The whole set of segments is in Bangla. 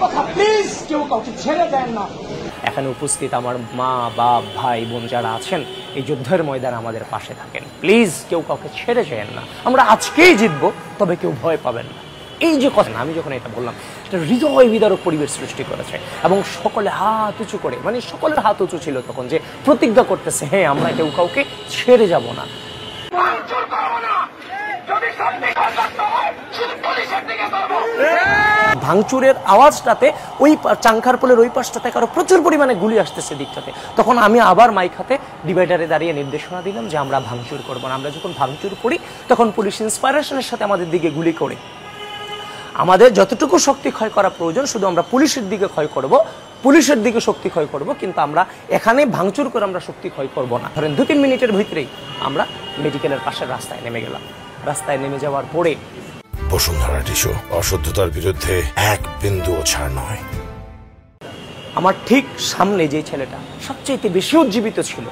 কথা প্লিজ কেউ কাউকে ছেড়ে দেন না। এখানে উপস্থিত আমার মা, বাপ, ভাই, বোন যারা আছেন এই যুদ্ধের ময়দানে আমাদের পাশে থাকেন। প্লিজ কেউ কাউকে ছেড়ে যান না। আমরা আজকেই জিতবো, তবে কেউ ভয় পাবেন না। এই যে কথা, আমি যখন এটা বললাম, এটা হৃদয় বিদারক পরিবেশ সৃষ্টি করেছে এবং সকলে হাত উঁচু করে, মানে সকলের হাত উঁচু ছিল তখন, যে প্রতিজ্ঞা করতেছে হ্যাঁ আমরা কেউ কাউকে ছেড়ে যাব না। ভাঙচুরের আওয়াজটাতে ওই চাংখারপোলের ওই পাশটাতে কারো প্রচুর পরিমাণে গুলি আসতেছে দিকটাতে। তখন আমি আবার মাইক হাতে ডিভাইডারে দাঁড়িয়ে নির্দেশনা দিলাম যে আমরা ভাঙচুর করবো না। আমরা যখন ভাঙচুর করি তখন পুলিশ ইন্সপাইরেশনের সাথে আমাদের দিকে গুলি করে। আমাদের যতটুকু শক্তি ক্ষয় করা প্রয়োজন শুধু আমরা পুলিশের দিকে ক্ষয় করব, পুলিশের দিকে শক্তি ক্ষয় করব, কিন্তু আমরা এখানে ভাঙচুর করে আমরা শক্তি ক্ষয় করব না। ধরেন 2-3 মিনিটের ভিতরেই আমরা মেডিকেলের পাশের রাস্তায় নেমে গেলাম। রাস্তায় নেমে যাওয়ার পরে বসুন্ধরা টিস্যু অসত্যতার বিরুদ্ধে এক বিন্দুও ছাড় নয়। আমার ঠিক সামনে যে ছেলেটা সবচেয়ে বেশি উজ্জীবিত ছিল,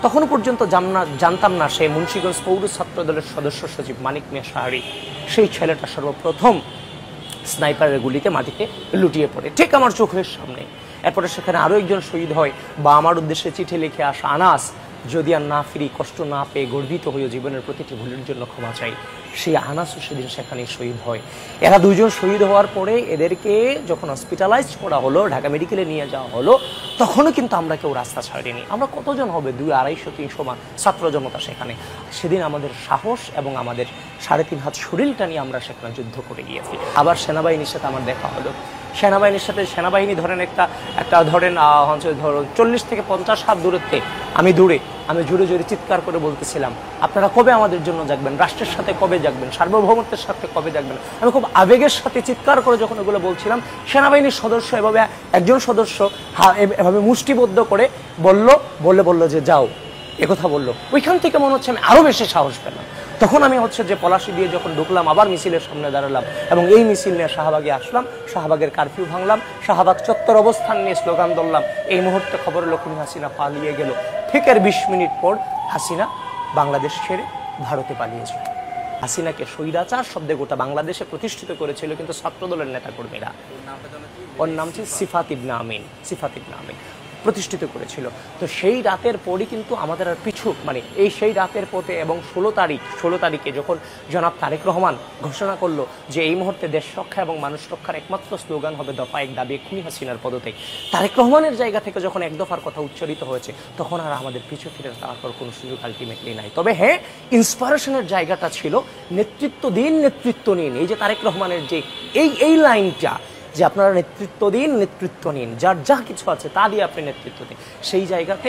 তখনও পর্যন্ত জানতাম না সে মুন্সিগঞ্জ পৌর ছাত্র দলের সদস্য সচিব মানিক মিয়া সাহারি। সেই ছেলেটা সর্বপ্রথম স্নাইপারের গুলিতে মাটিতে লুটিয়ে পড়ে ঠিক আমার চোখের সামনে। এরপরে সেখানে আরও একজন শহীদ হয়, বা আমার উদ্দেশ্যে চিঠি লিখে আসা আনাস, যদি আর না ফিরি, কষ্ট না পেয়ে গর্বিত হয়ে জীবনের প্রতিটি ভুলের জন্য ক্ষমা চাই, সেই আনাসও সেদিন সেখানেই শহীদ হয়। এরা দুইজন শহীদ হওয়ার পরে এদেরকে যখন হসপিটালাইজ করা হলো, ঢাকা মেডিকেলে নিয়ে যাওয়া হলো, তখনও কিন্তু আমরা কেউ রাস্তা ছাড়িনি। আমরা কতজন হবে, 200-250 মান ছাত্র জনতা সেখানে। সেদিন আমাদের সাহস এবং আমাদের 3.5 হাত শরীরটা নিয়ে আমরা সেখানে যুদ্ধ করে গিয়েছি। আবার সেনাবাহিনীর সাথে আমার দেখা হলো। সেনাবাহিনীর সাথে, সেনাবাহিনী ধরেন একটা ধরেন 40 থেকে 50 হাত দূরত্বে আমি জোরে জোরে চিৎকার করে বলতেছিলাম, আপনারা কবে আমাদের জন্য জাগবেন, রাষ্ট্রের সাথে কবে জাগবেন, সার্বভৌমত্বের সাথে কবে জাগবেন। আমি খুব আবেগের সাথে চিৎকার করে যখন এগুলো বলছিলাম, সেনাবাহিনীর সদস্য এভাবে, একজন সদস্য এভাবে মুষ্টিবদ্ধ করে বলল যে যাও, একথা বললো। ওইখান থেকে মনে হচ্ছে আমি আরো বেশি সাহস পেলাম। তখন আমি যে পলাশি দিয়ে যখন ঢুকলাম, আবার মিছিলের সামনে দাঁড়ালাম এবং এই মিছিল নিয়ে শাহবাগে আসলাম। শাহবাগের কারফিউ ভাঙলাম, শাহবাগ চত্বর অবস্থান নিয়ে স্লোগান ধরলাম। এই মুহূর্তে খবর হলো খুনি হাসিনা পালিয়ে গেল। ঠিক এর 20 মিনিট পর হাসিনা বাংলাদেশ ছেড়ে ভারতে পালিয়েছে। হাসিনাকে স্বৈরাচার শব্দে গোটা বাংলাদেশে প্রতিষ্ঠিত করেছিল কিন্তু ছাত্রদলের নেতাকর্মীরা। ওর নাম ছিল সিফাত ইবনে আমিন প্রতিষ্ঠিত করেছিল। তো সেই রাতের পরই কিন্তু আমাদের আর পিছু, মানে সেই রাতের পথে, এবং 16 তারিখে যখন জনাব তারেক রহমান ঘোষণা করলো যে এই মুহূর্তে দেশ রক্ষা এবং মানুষ রক্ষার একমাত্র স্লোগান হবে দফা এক দাবি খুনি হাসিনার পদত্যাগ, তারেক রহমানের জায়গা থেকে যখন এক দফার কথা উচ্চারিত হয়েছে, তখন আর আমাদের পিছু ফিরে তাকার কোনো সুযোগ আলটিমেটলি নাই। তবে হ্যাঁ, ইন্সপিরেশনের জায়গাটা ছিল নেতৃত্ব দিন, নেতৃত্ব নিন। এই যে তারেক রহমানের যে এই লাইনটা, যে আপনারা নেতৃত্ব নিন, যার যা কিছু আছে তা দিয়ে আপনি নেতৃত্ব দিন, সেই জায়গাতে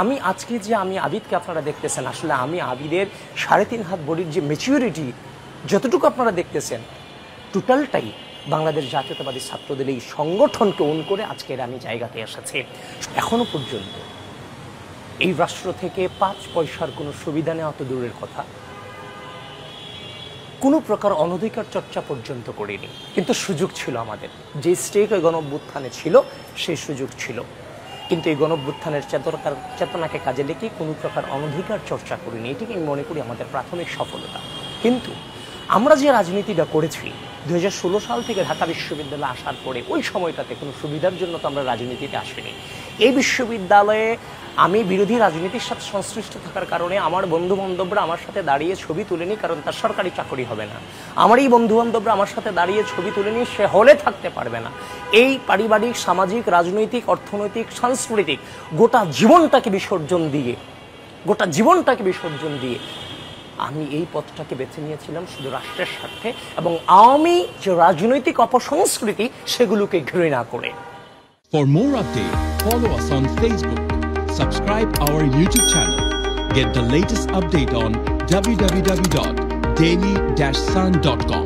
আমি আজকে যে আমি আবিদকে আপনারা দেখতেছেন, আসলে আমি আবিদের 3.5 হাত বডির যে ম্যাচিউরিটি যতটুকু আপনারা দেখতেছেন, টোটালটাই বাংলাদেশ জাতীয়তাবাদী ছাত্রদের এই সংগঠনকে ওন করে আজকের আমি জায়গাতে এসেছি। এখনো পর্যন্ত এই রাষ্ট্র থেকে 5 পয়সার কোনো সুবিধা নেওয়া তো দূরের কথা, কোনো প্রকার অনধিকার চর্চা পর্যন্ত করিনি, কিন্তু সুযোগ ছিল আমাদের। যে স্টেক ওই গণঅভ্যুত্থানে ছিল সেই সুযোগ ছিল, কিন্তু এই গণঅভ্যুত্থানের চেতনাকে কাজে লেগে কোনো প্রকার অনধিকার চর্চা করিনি। এটিকে আমি মনে করি আমাদের প্রাথমিক সফলতা। কিন্তু আমরা যে রাজনীতিটা করেছি 2016 সাল থেকে ঢাকা বিশ্ববিদ্যালয়ে আসার পরে, ওই সময়টাতে কোনো সুবিধার জন্য তো আমরা রাজনীতিতে আসিনি। এই বিশ্ববিদ্যালয়ে আমি বিরোধী রাজনীতির সাথে সংশ্লিষ্ট থাকার কারণে আমার বন্ধু-বান্ধবরা আমার সাথে দাঁড়িয়ে ছবি তুলেনি, কারণ তার সরকারি চাকরি হবে না। আমার এই বন্ধু-বান্ধবরা আমার সাথে দাঁড়িয়ে ছবি তুলেনি, সে হলে থাকতে পারবে না। এই পারিবারিক, সামাজিক, রাজনৈতিক, অর্থনৈতিক, সাংস্কৃতিক গোটা জীবনটাকে বিসর্জন দিয়ে আমি এই পথটাকে বেছে নিয়েছিলাম শুধু রাষ্ট্রের স্বার্থে এবং আওয়ামী যে রাজনৈতিক অপসংস্কৃতি সেগুলোকে ঘৃণা করে। For more updates, follow us on Facebook. Subscribe our YouTube channel. Get the latest update on www.daily-sun.com.